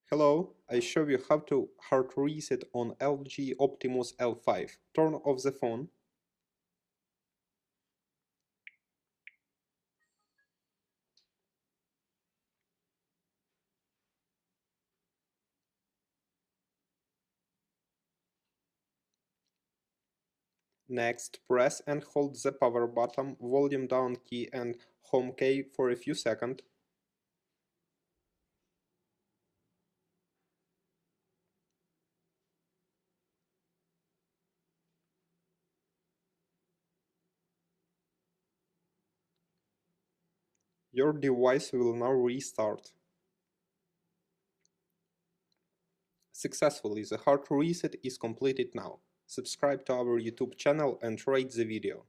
Hello, I show you how to hard reset on LG Optimus L5. Turn off the phone. Next, press and hold the power button, volume down key and home key for a few seconds. Your device will now restart. Successfully, the hard reset is completed now. Subscribe to our YouTube channel and rate the video.